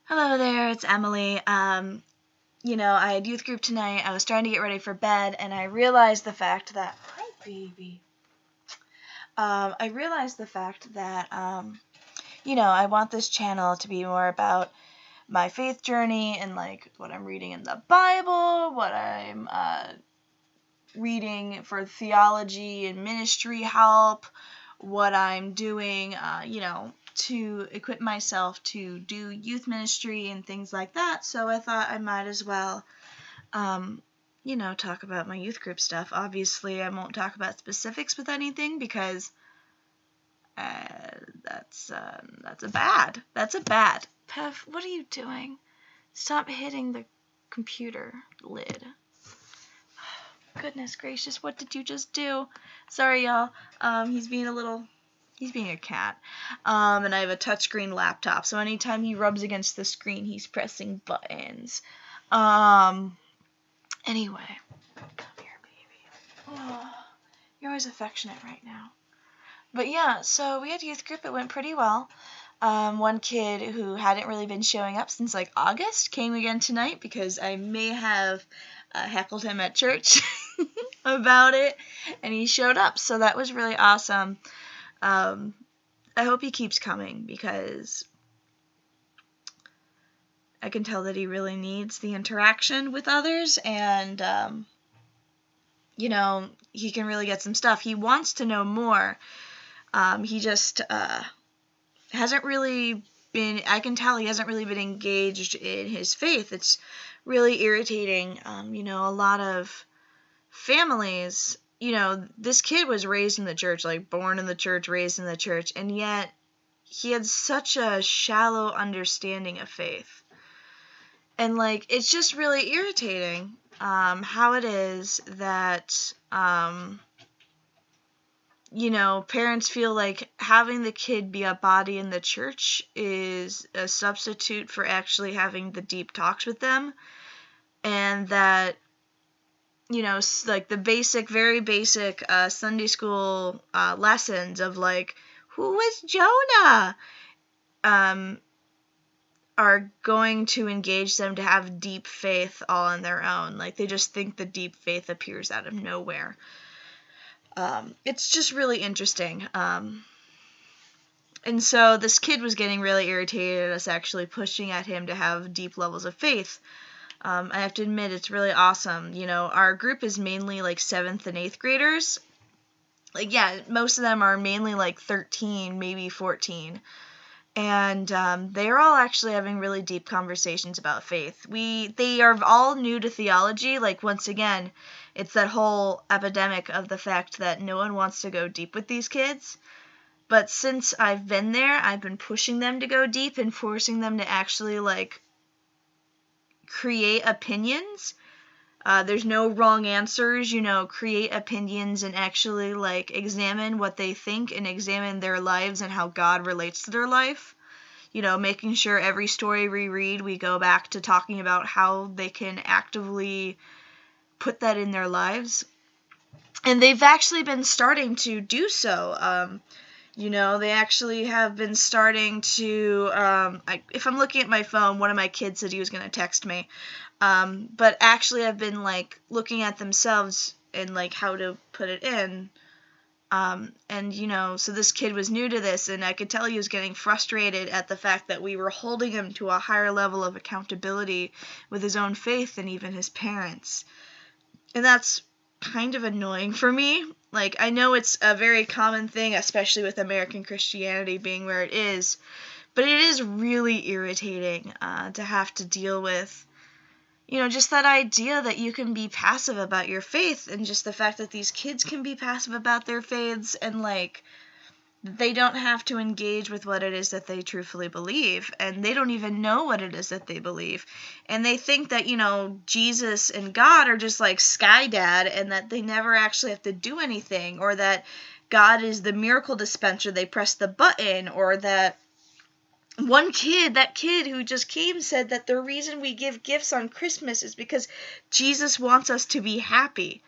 Hello there, it's Emily. I had youth group tonight. I was trying to get ready for bed, and I realized the fact that hi, baby. I realized the fact that I want this channel to be more about my faith journey and like what I'm reading in the Bible, what I'm reading for theology and ministry help, what I'm doing, to equip myself to do youth ministry and things like that. So I thought I might as well, talk about my youth group stuff. Obviously, I won't talk about specifics with anything because that's a bad. That's a bad. Pev, what are you doing? Stop hitting the computer lid. Goodness gracious, what did you just do? Sorry, y'all. He's being a cat. And I have a touchscreen laptop, so anytime he rubs against the screen, he's pressing buttons. Anyway. Come here, baby. Oh, you're always affectionate right now. But yeah, so we had youth group. It went pretty well. One kid who hadn't really been showing up since like August came again tonight because I may have heckled him at church about it, and he showed up, so that was really awesome. I hope he keeps coming because I can tell that he really needs the interaction with others, and he can really get some stuff. He wants to know more. He just hasn't really been, I can tell he hasn't really been engaged in his faith. It's really irritating. A lot of families, this kid was raised in the church, like born in the church, raised in the church, and yet he had such a shallow understanding of faith. And like, it's just really irritating how it is that parents feel like having the kid be a body in the church is a substitute for actually having the deep talks with them. And that, like the basic, very basic Sunday school lessons of like, who is Jonah? Are going to engage them to have deep faith all on their own. Like, they just think the deep faith appears out of nowhere. It's just really interesting. And so this kid was getting really irritated at us actually pushing at him to have deep levels of faith. I have to admit, it's really awesome. Our group is mainly like 7th and 8th graders. Like, yeah, most of them are mainly like 13, maybe 14. And they are all actually having really deep conversations about faith. They are all new to theology. Like, once again, it's that whole epidemic of the fact that no one wants to go deep with these kids. But since I've been there, I've been pushing them to go deep and forcing them to actually, like, create opinions. There's no wrong answers, create opinions and actually, like, examine what they think and examine their lives and how God relates to their life. Making sure every story we read, we go back to talking about how they can actively put that in their lives. And they've actually been starting to do so. They actually have been starting to, if I'm looking at my phone, one of my kids said he was going to text me. But actually I've been, like, looking at themselves and, like, how to put it in. So this kid was new to this, and I could tell he was getting frustrated at the fact that we were holding him to a higher level of accountability with his own faith than even his parents. And that's kind of annoying for me. Like, I know it's a very common thing, especially with American Christianity being where it is, but it is really irritating to have to deal with, just that idea that you can be passive about your faith, and just the fact that these kids can be passive about their faiths, and, like, they don't have to engage with what it is that they truthfully believe, and they don't even know what it is that they believe. And they think that, Jesus and God are just like Sky Dad, and that they never actually have to do anything, or that God is the miracle dispenser, they press the button, or that that kid who just came said that the reason we give gifts on Christmas is because Jesus wants us to be happy.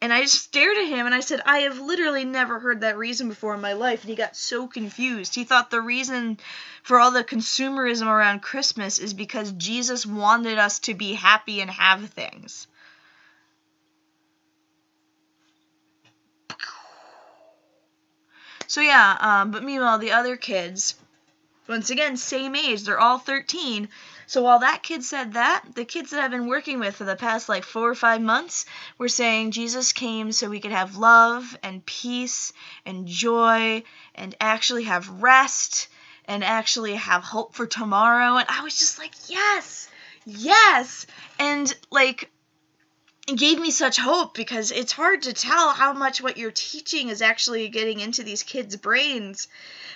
And I just stared at him and I said, I have literally never heard that reason before in my life. And he got so confused. He thought the reason for all the consumerism around Christmas is because Jesus wanted us to be happy and have things. So yeah, but meanwhile, the other kids, once again, same age, they're all 13. So while that kid said that, the kids that I've been working with for the past 4 or 5 months were saying Jesus came so we could have love and peace and joy and actually have rest and actually have hope for tomorrow. And I was just like, yes, yes. And it gave me such hope, because it's hard to tell how much what you're teaching is actually getting into these kids' brains.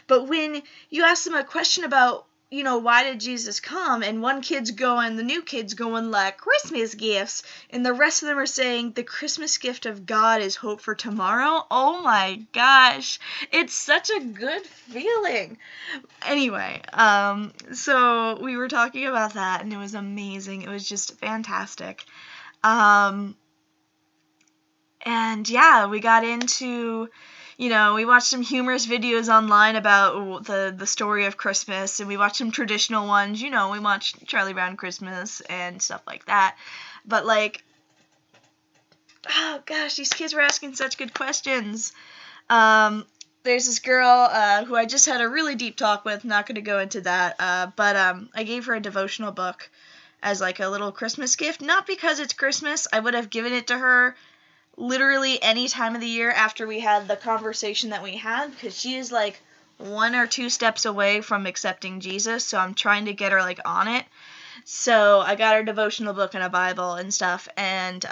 But when you ask them a question about, why did Jesus come? And one kid's going, the new kid's going Christmas gifts. And the rest of them are saying the Christmas gift of God is hope for tomorrow. Oh my gosh. It's such a good feeling. Anyway, so we were talking about that and it was amazing. It was just fantastic. And yeah, we got into, we watched some humorous videos online about the story of Christmas, and we watched some traditional ones, we watched Charlie Brown Christmas and stuff like that. But oh gosh, these kids were asking such good questions. There's this girl who I just had a really deep talk with, not going to go into that, but I gave her a devotional book as a little Christmas gift, not because it's Christmas. I would have given it to her literally any time of the year after we had the conversation that we had, because she is 1 or 2 steps away from accepting Jesus, so I'm trying to get her on it. So I got her a devotional book and a Bible and stuff, and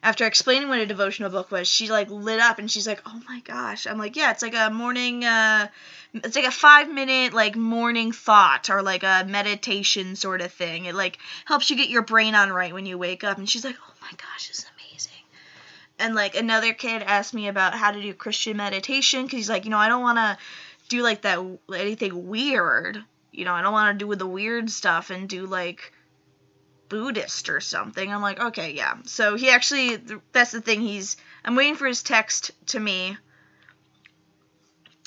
after explaining what a devotional book was, she lit up and she's like, oh my gosh. I'm like, yeah, it's a morning, it's a 5-minute morning thought, or a meditation sort of thing. It helps you get your brain on right when you wake up. And she's like, oh my gosh, this is amazing. And another kid asked me about how to do Christian meditation, because he's like, I don't want to do that anything weird. I don't want to do the weird stuff and do Buddhist or something. I'm like, okay, yeah. So he actually, that's the thing, I'm waiting for his text to me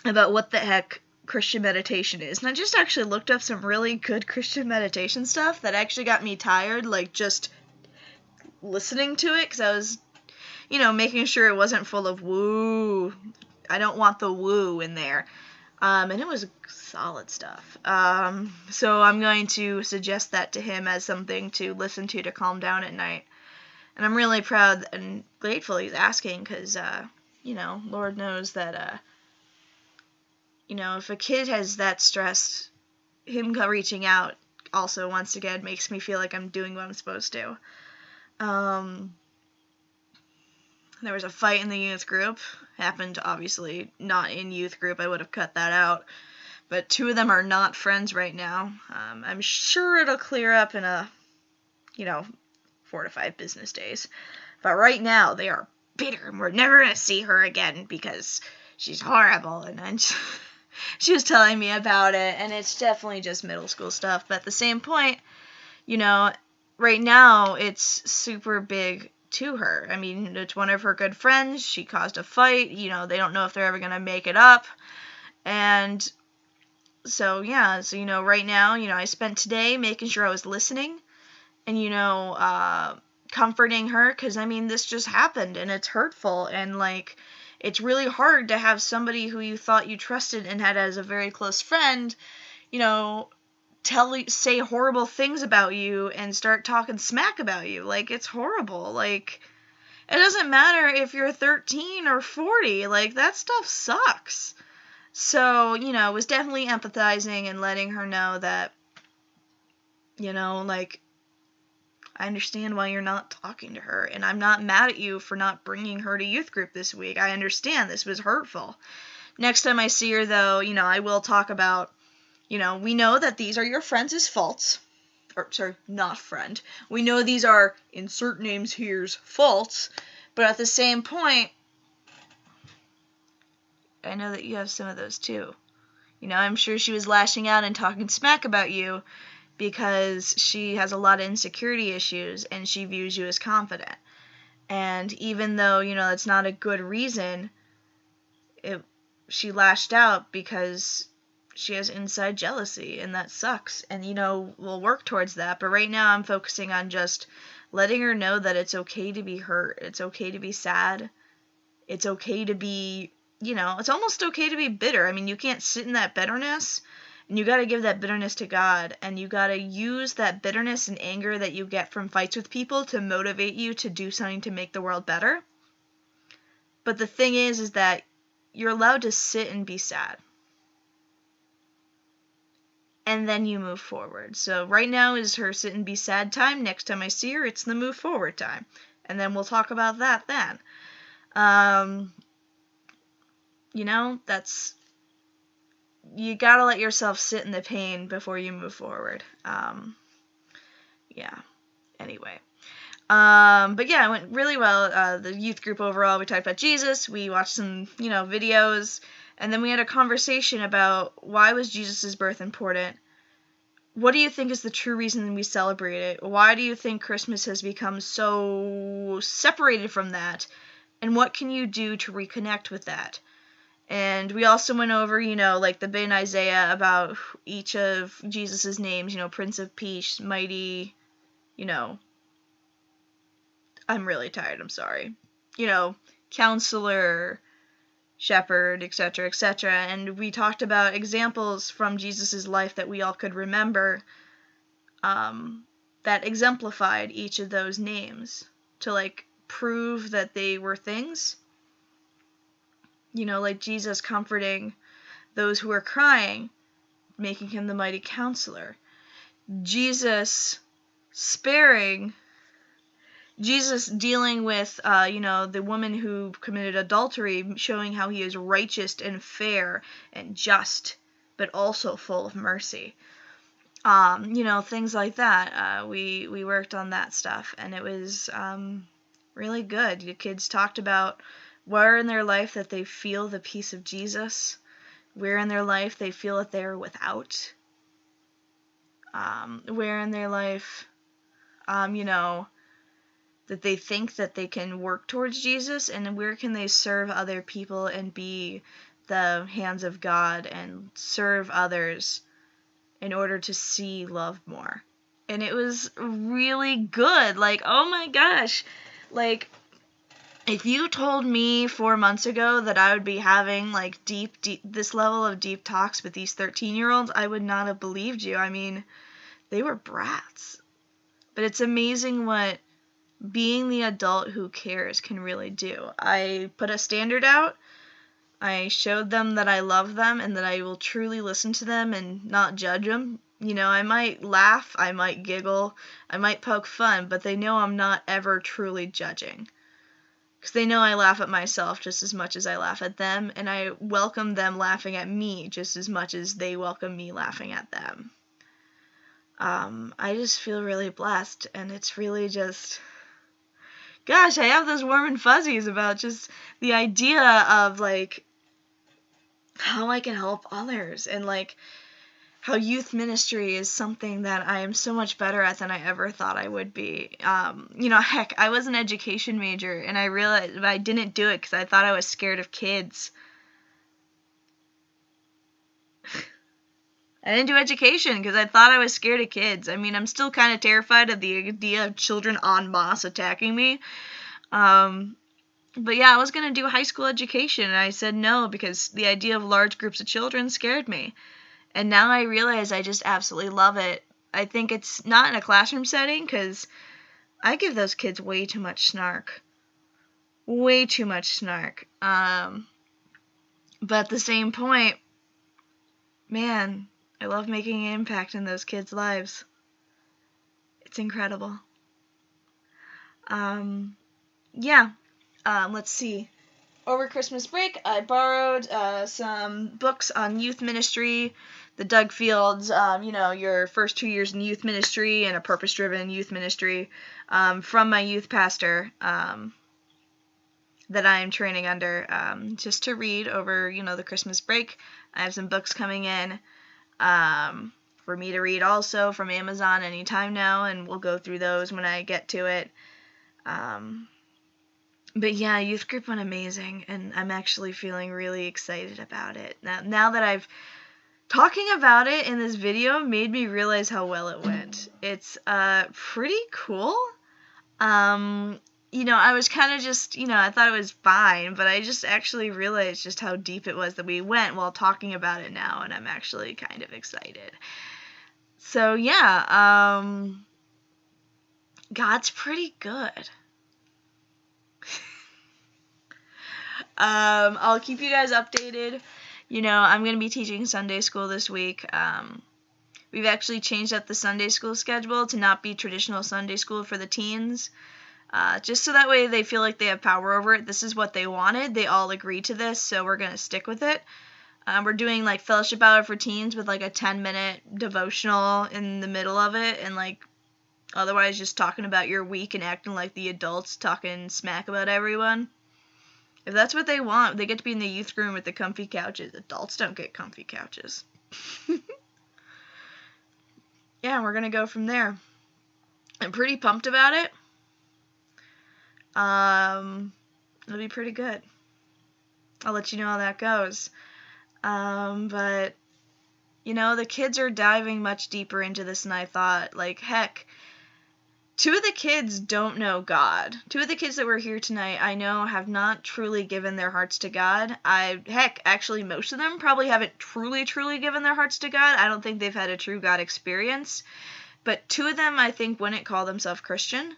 about what the heck Christian meditation is. And I just actually looked up some really good Christian meditation stuff that actually got me tired, just listening to it, because I was, making sure it wasn't full of woo. I don't want the woo in there. And it was solid stuff. So I'm going to suggest that to him as something to listen to calm down at night. And I'm really proud and grateful he's asking, because, Lord knows that, if a kid has that stress, him reaching out also, once again, makes me feel like I'm doing what I'm supposed to. There was a fight in the youth group. Happened, obviously, not in youth group. I would have cut that out. But 2 of them are not friends right now. I'm sure it'll clear up in 4 to 5 business days. But right now, they are bitter, and we're never going to see her again because she's horrible. And she was telling me about it, and it's definitely just middle school stuff. But at the same point, right now, it's super big to her. I mean, it's one of her good friends. She caused a fight. They don't know if they're ever going to make it up. And so, yeah. So, right now, I spent today making sure I was listening and, comforting her, because, this just happened, and it's hurtful, and, it's really hard to have somebody who you thought you trusted and had as a very close friend, say horrible things about you and start talking smack about you. It's horrible. It doesn't matter if you're 13 or 40. That stuff sucks. So, was definitely empathizing and letting her know that, I understand why you're not talking to her, and I'm not mad at you for not bringing her to youth group this week. I understand this was hurtful. Next time I see her, though, I will talk about, we know that these are your friends' faults. Or, sorry, not friend. We know these are, insert names here's, faults. But at the same point, I know that you have some of those too. I'm sure she was lashing out and talking smack about you because she has a lot of insecurity issues and she views you as confident. And even though, it's not a good reason, she lashed out because she has inside jealousy, and that sucks. And, we'll work towards that. But right now I'm focusing on just letting her know that it's okay to be hurt. It's okay to be sad. It's okay to be, it's almost okay to be bitter. I mean, you can't sit in that bitterness, and you got to give that bitterness to God, and you got to use that bitterness and anger that you get from fights with people to motivate you to do something to make the world better. But the thing is that you're allowed to sit and be sad. And then you move forward. So right now is her sit and be sad time. Next time I see her, it's the move forward time. And then we'll talk about that then. That's, you gotta let yourself sit in the pain before you move forward. Anyway. But yeah, it went really well. The youth group overall, we talked about Jesus, we watched some, videos, and then we had a conversation about why was Jesus' birth important? What do you think is the true reason we celebrate it? Why do you think Christmas has become so separated from that? And what can you do to reconnect with that? And we also went over, like the Ben Isaiah about each of Jesus' names, Prince of Peace, Mighty, I'm really tired, I'm sorry. Counselor, Shepherd, etc., etc. And we talked about examples from Jesus' life that we all could remember that exemplified each of those names to, prove that they were things. Like Jesus comforting those who are crying, making him the mighty counselor. Jesus dealing with, the woman who committed adultery, showing how he is righteous and fair and just, but also full of mercy. Things like that. We worked on that stuff, and it was really good. The kids talked about where in their life that they feel the peace of Jesus, where in their life they feel that they're without, where in their life, that they think that they can work towards Jesus, and where can they serve other people and be the hands of God and serve others in order to see love more. And it was really good. Oh my gosh. If you told me 4 months ago that I would be having deep this level of deep talks with these 13-year-olds, I would not have believed you. I mean, they were brats. But it's amazing what being the adult who cares can really do. I put a standard out. I showed them that I love them and that I will truly listen to them and not judge them. I might laugh, I might giggle, I might poke fun, but they know I'm not ever truly judging. Because they know I laugh at myself just as much as I laugh at them, and I welcome them laughing at me just as much as they welcome me laughing at them. I just feel really blessed, and it's really just... Gosh, I have those warm and fuzzies about just the idea of, how I can help others, and, how youth ministry is something that I am so much better at than I ever thought I would be. Heck, I was an education major, and I realized I didn't do it because I thought I was scared of kids. I didn't do education because I thought I was scared of kids. I mean, I'm still kind of terrified of the idea of children en masse attacking me. But yeah, I was going to do high school education, and I said no because the idea of large groups of children scared me. And now I realize I just absolutely love it. I think it's not in a classroom setting because I give those kids way too much snark. Way too much snark. But at the same point, man, I love making an impact in those kids' lives. It's incredible. Let's see. Over Christmas break, I borrowed some books on youth ministry, the Doug Fields, your first 2 years in youth ministry and a purpose-driven youth ministry, from my youth pastor that I am training under, just to read over, the Christmas break. I have some books coming in for me to read also from Amazon anytime now, and we'll go through those when I get to it. But yeah, youth group went amazing, and I'm actually feeling really excited about it. Now that I've talking about it in this video made me realize how well it went. It's pretty cool. I was kind of just, I thought it was fine, but I just actually realized just how deep it was that we went while talking about it now, and I'm actually kind of excited. So yeah, God's pretty good. I'll keep you guys updated. I'm going to be teaching Sunday school this week. We've actually changed up the Sunday school schedule to not be traditional Sunday school for the teens. Just so that way they feel like they have power over it. This is what they wanted. They all agreed to this, so we're going to stick with it. We're doing like fellowship hour for teens with like a 10-minute devotional in the middle of it, and like otherwise just talking about your week and acting like the adults talking smack about everyone. If that's what they want, they get to be in the youth room with the comfy couches. Adults don't get comfy couches. Yeah, we're going to go from there. I'm pretty pumped about it. It'll be pretty good. I'll let you know how that goes. But, the kids are diving much deeper into this than I thought. Like, heck, 2 of the kids don't know God. 2 of the kids that were here tonight, I know, have not truly given their hearts to God. Actually, most of them probably haven't truly given their hearts to God. I don't think they've had a true God experience. But 2 of them, I think, wouldn't call themselves Christian.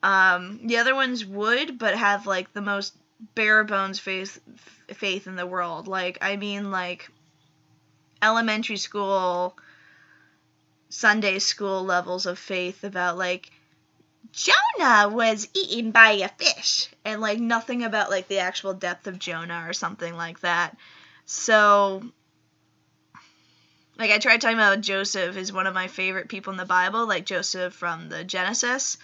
The other ones would, but have, like, the most bare bones faith in the world. Like, elementary school, Sunday school levels of faith about, like, Jonah was eaten by a fish, and like nothing about like the actual depth of Jonah or something like that. So like I tried talking about Joseph is one of my favorite people in the Bible, like Joseph from the Genesis,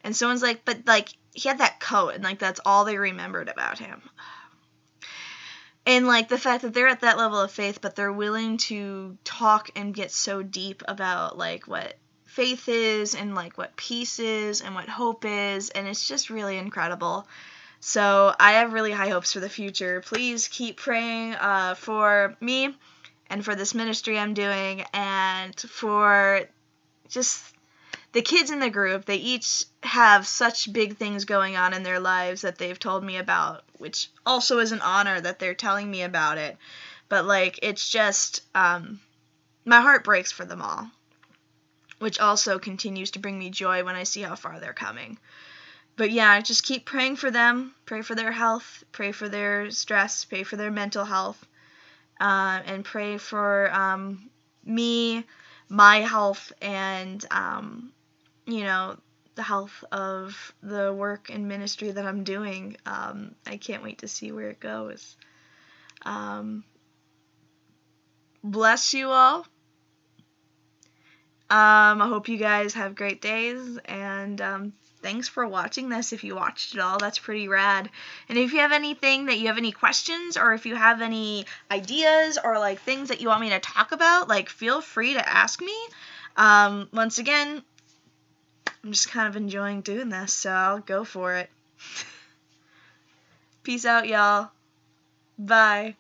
and someone's like, but like he had that coat, and like that's all they remembered about him. And like the fact that they're at that level of faith, but they're willing to talk and get so deep about like what faith is and like what peace is and what hope is, and it's just really incredible. So I have really high hopes for the future. Please keep praying for me and for this ministry I'm doing and for just the kids in the group. They each have such big things going on in their lives that they've told me about, which also is an honor that they're telling me about it. But like it's just my heart breaks for them all, which also continues to bring me joy when I see how far they're coming. But yeah, just keep praying for them, pray for their health, pray for their stress, pray for their mental health, and pray for me, my health, and the health of the work and ministry that I'm doing. I can't wait to see where it goes. Bless you all. I hope you guys have great days, and thanks for watching this. If you watched it all, that's pretty rad. And if you have anything that you have any questions, or if you have any ideas or like things that you want me to talk about, like feel free to ask me. Once again, I'm just kind of enjoying doing this, so I'll go for it. Peace out, y'all. Bye.